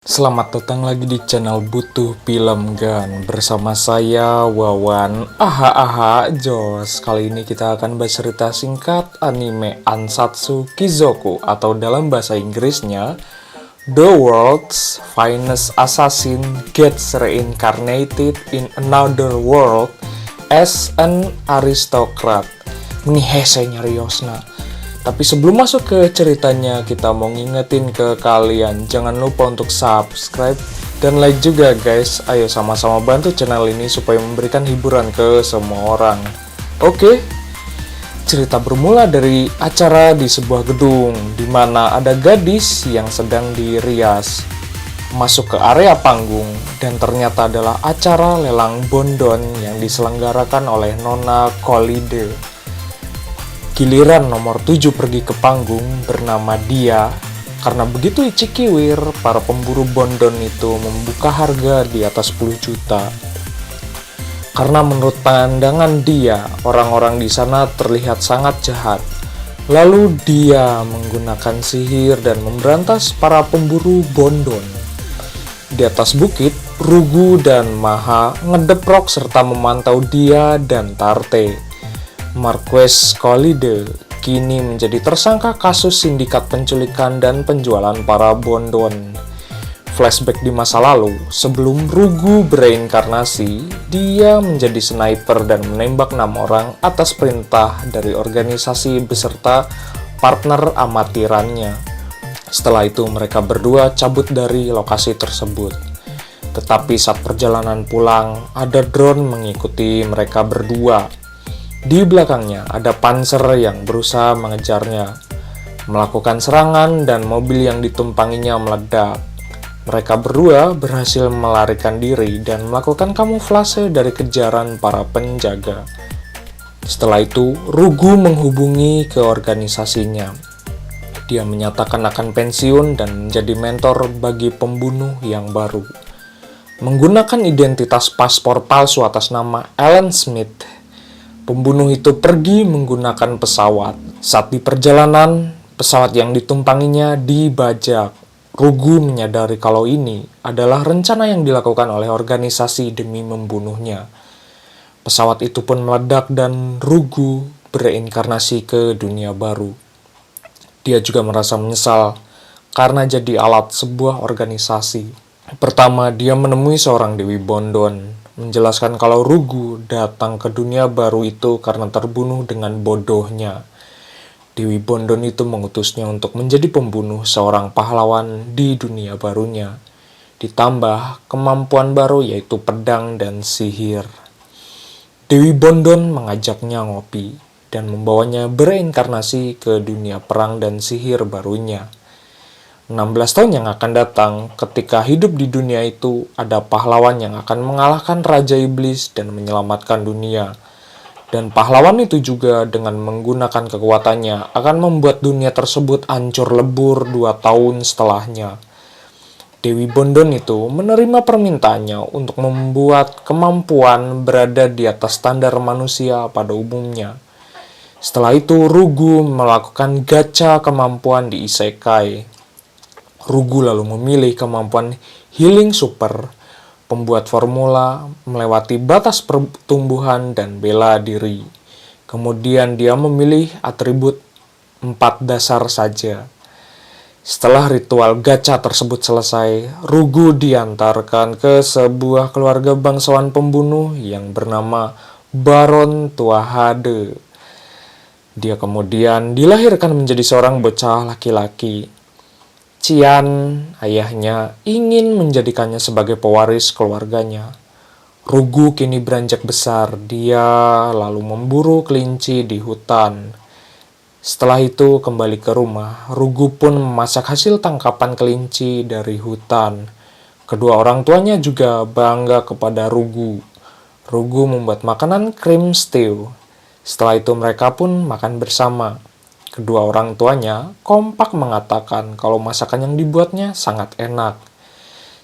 Selamat datang lagi di channel Butuh Film Gan bersama saya Wawan. Jos. Kali ini kita akan bahas cerita singkat anime Ansatsu Kizoku atau dalam bahasa Inggrisnya The World's Finest Assassin Gets Reincarnated in Another World as an Aristocrat. Menihese nyariosna. Tapi sebelum masuk ke ceritanya, kita mau ngingetin ke kalian, jangan lupa untuk subscribe dan like juga guys. Ayo sama-sama bantu channel ini supaya memberikan hiburan ke semua orang. Oke, cerita bermula dari acara di sebuah gedung, di mana ada gadis yang sedang dirias. Masuk ke area panggung, dan ternyata adalah acara lelang bondon yang diselenggarakan oleh Nona Kolide. Giliran nomor 7 pergi ke panggung bernama Dia. Karena begitu icikiwir, para pemburu bondon itu membuka harga di atas 10 juta. Karena menurut pandangan Dia, orang-orang di sana terlihat sangat jahat. Lalu Dia menggunakan sihir dan memberantas para pemburu bondon. Di atas bukit, Rugu dan Maha ngedeprok serta memantau Dia dan Tarte. Marquez Kolide kini menjadi tersangka kasus sindikat penculikan dan penjualan para bondon. Flashback di masa lalu, sebelum Rugu bereinkarnasi, dia menjadi sniper dan menembak 6 orang atas perintah dari organisasi beserta partner amatirannya. Setelah itu mereka berdua cabut dari lokasi tersebut. Tetapi saat perjalanan pulang, ada drone mengikuti mereka berdua. Di belakangnya ada panzer yang berusaha mengejarnya, melakukan serangan dan mobil yang ditumpanginya meledak. Mereka berdua berhasil melarikan diri dan melakukan kamuflase dari kejaran para penjaga. Setelah itu, Rugu menghubungi ke organisasinya. Dia menyatakan akan pensiun dan menjadi mentor bagi pembunuh yang baru. Menggunakan identitas paspor palsu atas nama Alan Smith, pembunuh itu pergi menggunakan pesawat. Saat di perjalanan, pesawat yang ditumpanginya dibajak. Rugu menyadari kalau ini adalah rencana yang dilakukan oleh organisasi demi membunuhnya. Pesawat itu pun meledak dan Rugu bereinkarnasi ke dunia baru. Dia juga merasa menyesal karena jadi alat sebuah organisasi. Pertama, dia menemui seorang Dewi Bondon, menjelaskan kalau Rugu datang ke dunia baru itu karena terbunuh dengan bodohnya. Dewi Bondon itu mengutusnya untuk menjadi pembunuh seorang pahlawan di dunia barunya. Ditambah kemampuan baru yaitu pedang dan sihir. Dewi Bondon mengajaknya ngopi dan membawanya bereinkarnasi ke dunia perang dan sihir barunya. 16 tahun yang akan datang, ketika hidup di dunia itu, ada pahlawan yang akan mengalahkan Raja Iblis dan menyelamatkan dunia. Dan pahlawan itu juga dengan menggunakan kekuatannya akan membuat dunia tersebut hancur lebur 2 tahun setelahnya. Dewi Bondon itu menerima permintaannya untuk membuat kemampuan berada di atas standar manusia pada umumnya. Setelah itu, Rugu melakukan gacha kemampuan di Isekai. Rugu lalu memilih kemampuan healing super, pembuat formula, melewati batas pertumbuhan, dan bela diri. Kemudian dia memilih atribut 4 dasar saja. Setelah ritual gacha tersebut selesai, Rugu diantarkan ke sebuah keluarga bangsawan pembunuh yang bernama Baron Tuahade. Dia kemudian dilahirkan menjadi seorang bocah laki-laki. Cian, ayahnya, ingin menjadikannya sebagai pewaris keluarganya. Rugu kini beranjak besar, dia lalu memburu kelinci di hutan. Setelah itu kembali ke rumah, Rugu pun memasak hasil tangkapan kelinci dari hutan. Kedua orang tuanya juga bangga kepada Rugu. Rugu membuat makanan cream stew. Setelah itu mereka pun makan bersama. Kedua orang tuanya kompak mengatakan kalau masakan yang dibuatnya sangat enak.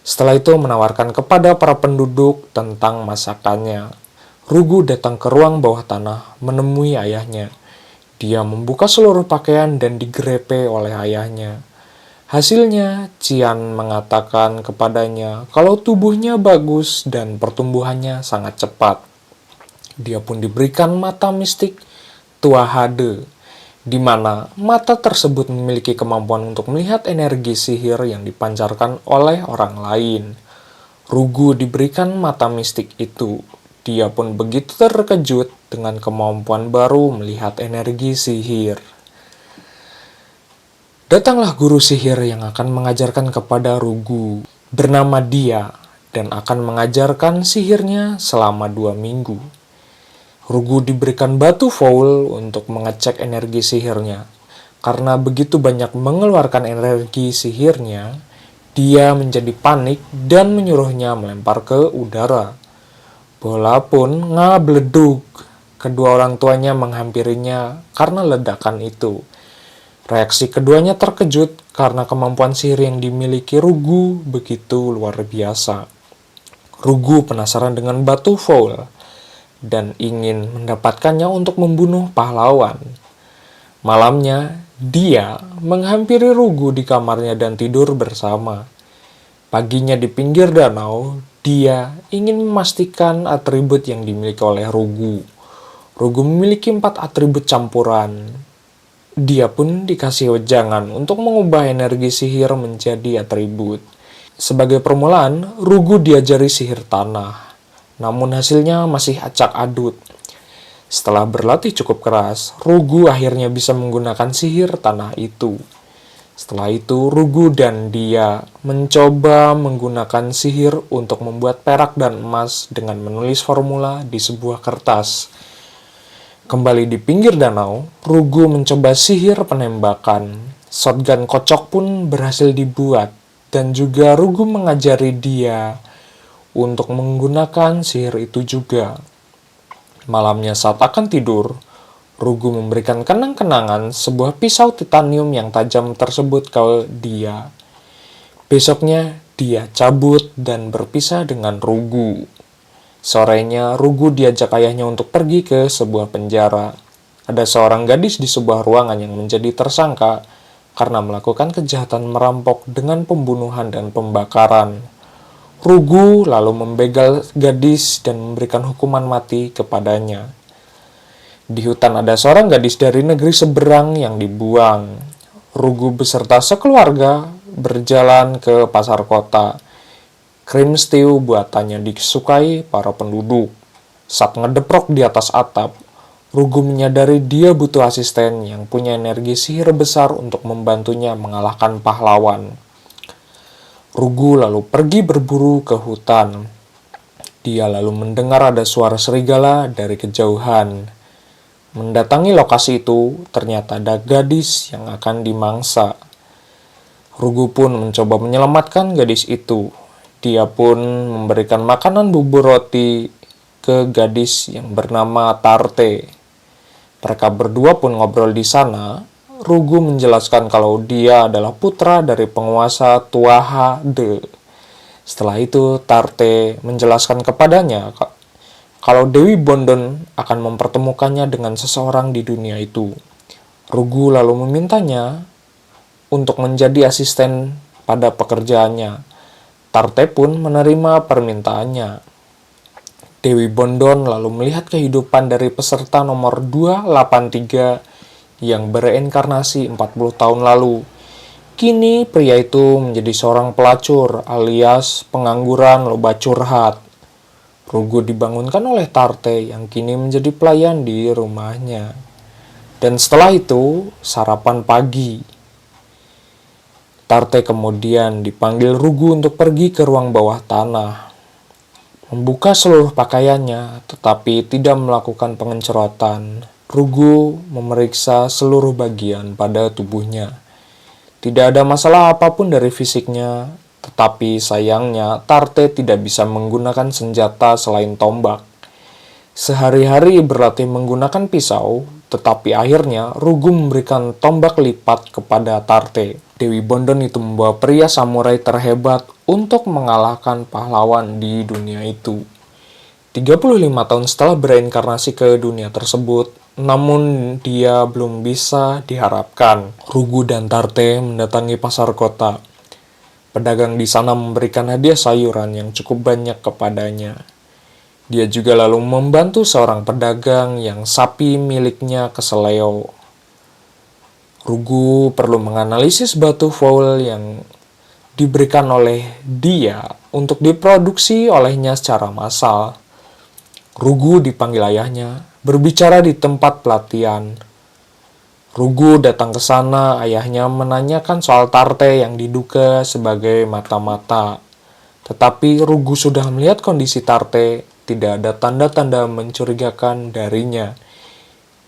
Setelah itu menawarkan kepada para penduduk tentang masakannya. Rugu datang ke ruang bawah tanah menemui ayahnya. Dia membuka seluruh pakaian dan digrepe oleh ayahnya. Hasilnya, Cian mengatakan kepadanya kalau tubuhnya bagus dan pertumbuhannya sangat cepat. Dia pun diberikan mata mistik Tua Hade, di mana mata tersebut memiliki kemampuan untuk melihat energi sihir yang dipancarkan oleh orang lain. Rugu diberikan mata mistik itu. Dia pun begitu terkejut dengan kemampuan baru melihat energi sihir. Datanglah guru sihir yang akan mengajarkan kepada Rugu. Bernama Dia, dan akan mengajarkan sihirnya selama 2 minggu. Rugu diberikan batu foul untuk mengecek energi sihirnya. Karena begitu banyak mengeluarkan energi sihirnya, dia menjadi panik dan menyuruhnya melempar ke udara. Bola pun ngableduk. Kedua orang tuanya menghampirinya karena ledakan itu. Reaksi keduanya terkejut karena kemampuan sihir yang dimiliki Rugu begitu luar biasa. Rugu penasaran dengan batu foul dan ingin mendapatkannya untuk membunuh pahlawan. Malamnya, dia menghampiri Rugu di kamarnya dan tidur bersama. Paginya di pinggir danau, dia ingin memastikan atribut yang dimiliki oleh Rugu. Rugu memiliki 4 atribut campuran. Dia pun dikasih wejangan untuk mengubah energi sihir menjadi atribut. Sebagai permulaan, Rugu diajari sihir tanah. Namun hasilnya masih acak adut. Setelah berlatih cukup keras, Rugu akhirnya bisa menggunakan sihir tanah itu. Setelah itu, Rugu dan dia mencoba menggunakan sihir untuk membuat perak dan emas dengan menulis formula di sebuah kertas. Kembali di pinggir danau, Rugu mencoba sihir penembakan. Shotgun kocok pun berhasil dibuat, dan juga Rugu mengajari dia untuk menggunakan sihir itu juga. Malamnya saat akan tidur, Rugu memberikan kenang-kenangan sebuah pisau titanium yang tajam tersebut ke dia. Besoknya, dia cabut dan berpisah dengan Rugu. Sorenya, Rugu diajak ayahnya untuk pergi ke sebuah penjara. Ada seorang gadis di sebuah ruangan yang menjadi tersangka karena melakukan kejahatan merampok dengan pembunuhan dan pembakaran. Rugu lalu membegal gadis dan memberikan hukuman mati kepadanya. Di hutan ada seorang gadis dari negeri seberang yang dibuang. Rugu beserta sekeluarga berjalan ke pasar kota. Cream stew buatannya disukai para penduduk. Saat ngedeprok di atas atap, Rugu menyadari dia butuh asisten yang punya energi sihir besar untuk membantunya mengalahkan pahlawan. Rugu lalu pergi berburu ke hutan. Dia lalu mendengar ada suara serigala dari kejauhan. Mendatangi lokasi itu, ternyata ada gadis yang akan dimangsa. Rugu pun mencoba menyelamatkan gadis itu. Dia pun memberikan makanan bubur roti ke gadis yang bernama Tarte. Mereka berdua pun ngobrol di sana. Rugu menjelaskan kalau dia adalah putra dari penguasa Tua Hade. Setelah itu, Tarte menjelaskan kepadanya kalau Dewi Bondon akan mempertemukannya dengan seseorang di dunia itu. Rugu lalu memintanya untuk menjadi asisten pada pekerjaannya. Tarte pun menerima permintaannya. Dewi Bondon lalu melihat kehidupan dari peserta nomor 283 yang bereinkarnasi 40 tahun lalu. Kini pria itu menjadi seorang pelacur alias pengangguran loba curhat. Rugu dibangunkan oleh Tarte yang kini menjadi pelayan di rumahnya. Dan setelah itu, sarapan pagi. Tarte kemudian dipanggil Rugu untuk pergi ke ruang bawah tanah. Membuka seluruh pakaiannya, tetapi tidak melakukan pengencerotan. Rugu memeriksa seluruh bagian pada tubuhnya. Tidak ada masalah apapun dari fisiknya, tetapi sayangnya Tarte tidak bisa menggunakan senjata selain tombak. Sehari-hari berlatih menggunakan pisau, tetapi akhirnya Rugu memberikan tombak lipat kepada Tarte. Dewi Bondon itu membawa pria samurai terhebat untuk mengalahkan pahlawan di dunia itu. 35 tahun setelah bereinkarnasi ke dunia tersebut, namun dia belum bisa diharapkan. Rugu dan Tarte mendatangi pasar kota. Pedagang di sana memberikan hadiah sayuran yang cukup banyak kepadanya. Dia juga lalu membantu seorang pedagang yang sapi miliknya keseleo. Rugu perlu menganalisis batu foul yang diberikan oleh dia untuk diproduksi olehnya secara massal. Rugu dipanggil ayahnya, berbicara di tempat pelatihan. Rugu datang ke sana, ayahnya menanyakan soal Tarte yang diduga sebagai mata-mata. Tetapi Rugu sudah melihat kondisi Tarte, tidak ada tanda-tanda mencurigakan darinya.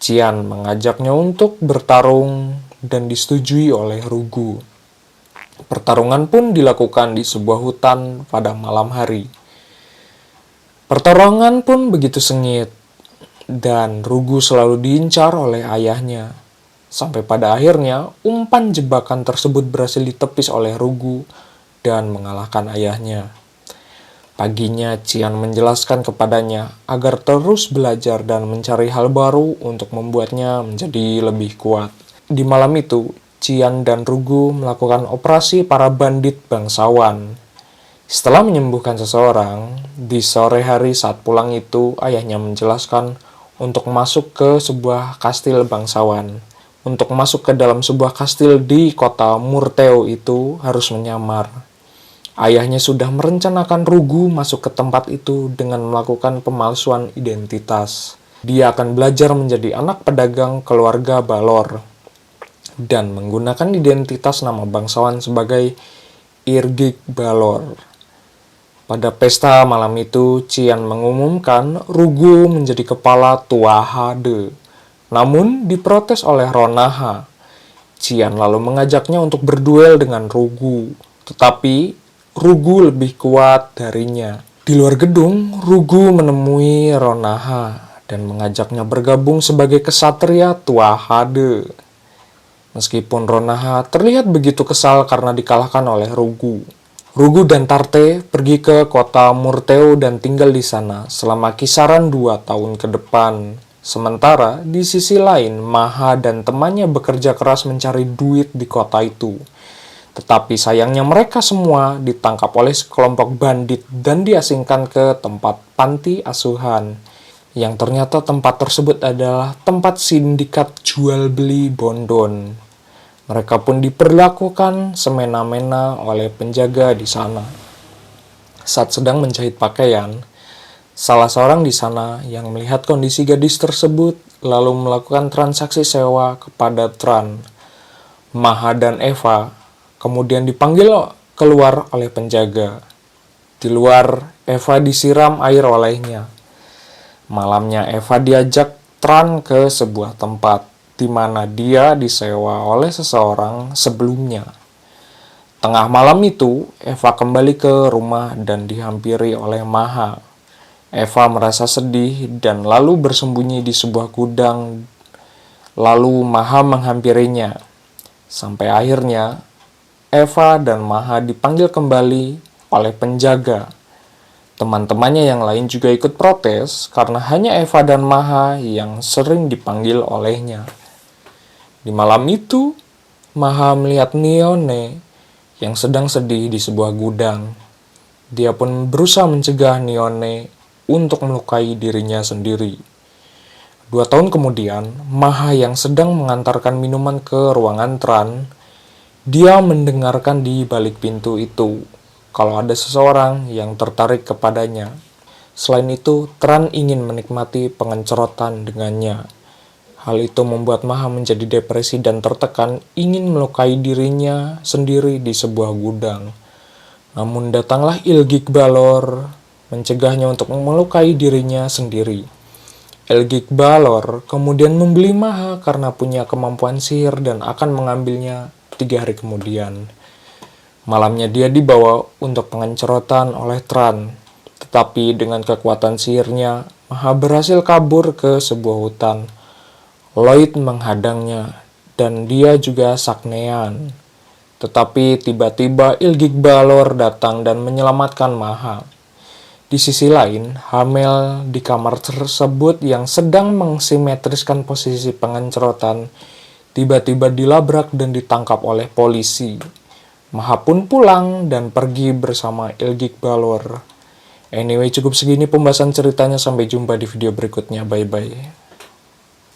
Cian mengajaknya untuk bertarung dan disetujui oleh Rugu. Pertarungan pun dilakukan di sebuah hutan pada malam hari. Pertarungan pun begitu sengit, dan Rugu selalu diincar oleh ayahnya. Sampai pada akhirnya, umpan jebakan tersebut berhasil ditepis oleh Rugu dan mengalahkan ayahnya. Paginya, Cian menjelaskan kepadanya agar terus belajar dan mencari hal baru untuk membuatnya menjadi lebih kuat. Di malam itu, Cian dan Rugu melakukan operasi para bandit bangsawan. Setelah menyembuhkan seseorang, di sore hari saat pulang itu, ayahnya menjelaskan untuk masuk ke sebuah kastil bangsawan. Untuk masuk ke dalam sebuah kastil di kota Murteo itu harus menyamar. Ayahnya sudah merencanakan Rugu masuk ke tempat itu dengan melakukan pemalsuan identitas. Dia akan belajar menjadi anak pedagang keluarga Balor dan menggunakan identitas nama bangsawan sebagai Irgik Balor. Pada pesta malam itu, Cian mengumumkan Rugu menjadi kepala Tuahade. Namun diprotes oleh Ronaha. Cian lalu mengajaknya untuk berduel dengan Rugu, tetapi Rugu lebih kuat darinya. Di luar gedung, Rugu menemui Ronaha dan mengajaknya bergabung sebagai kesatria Tuahade. Meskipun Ronaha terlihat begitu kesal karena dikalahkan oleh Rugu. Rugu dan Tarte pergi ke kota Murteo dan tinggal di sana selama kisaran 2 tahun ke depan. Sementara di sisi lain, Maha dan temannya bekerja keras mencari duit di kota itu. Tetapi sayangnya mereka semua ditangkap oleh sekelompok bandit dan diasingkan ke tempat panti asuhan. Yang ternyata tempat tersebut adalah tempat sindikat jual beli bondon. Mereka pun diperlakukan semena-mena oleh penjaga di sana. Saat sedang menjahit pakaian, salah seorang di sana yang melihat kondisi gadis tersebut lalu melakukan transaksi sewa kepada Tran. Maha dan Eva kemudian dipanggil keluar oleh penjaga. Di luar, Eva disiram air olehnya. Malamnya Eva diajak Tran ke sebuah tempat di mana dia disewa oleh seseorang sebelumnya. Tengah malam itu, Eva kembali ke rumah dan dihampiri oleh Maha. Eva merasa sedih dan lalu bersembunyi di sebuah gudang. Lalu Maha menghampirinya. Sampai akhirnya, Eva dan Maha dipanggil kembali oleh penjaga. Teman-temannya yang lain juga ikut protes karena hanya Eva dan Maha yang sering dipanggil olehnya. Di malam itu, Maha melihat Nione yang sedang sedih di sebuah gudang. Dia pun berusaha mencegah Nione untuk melukai dirinya sendiri. 2 tahun kemudian, Maha yang sedang mengantarkan minuman ke ruangan Tran, dia mendengarkan di balik pintu itu kalau ada seseorang yang tertarik kepadanya. Selain itu, Tran ingin menikmati pengencerotan dengannya. Hal itu membuat Maha menjadi depresi dan tertekan, ingin melukai dirinya sendiri di sebuah gudang. Namun datanglah Ilgik Balor mencegahnya untuk melukai dirinya sendiri. Ilgik Balor kemudian membeli Maha karena punya kemampuan sihir dan akan mengambilnya 3 hari kemudian. Malamnya dia dibawa untuk pengencerotan oleh Tran. Tetapi dengan kekuatan sihirnya, Maha berhasil kabur ke sebuah hutan. Lloyd menghadangnya, dan dia juga saknean. Tetapi tiba-tiba Ilgik Balor datang dan menyelamatkan Maha. Di sisi lain, Hamel di kamar tersebut yang sedang mensimetriskan posisi pengencerotan tiba-tiba dilabrak dan ditangkap oleh polisi. Maha pun pulang dan pergi bersama Ilgik Balor. Anyway, cukup segini pembahasan ceritanya. Sampai jumpa di video berikutnya. Bye-bye.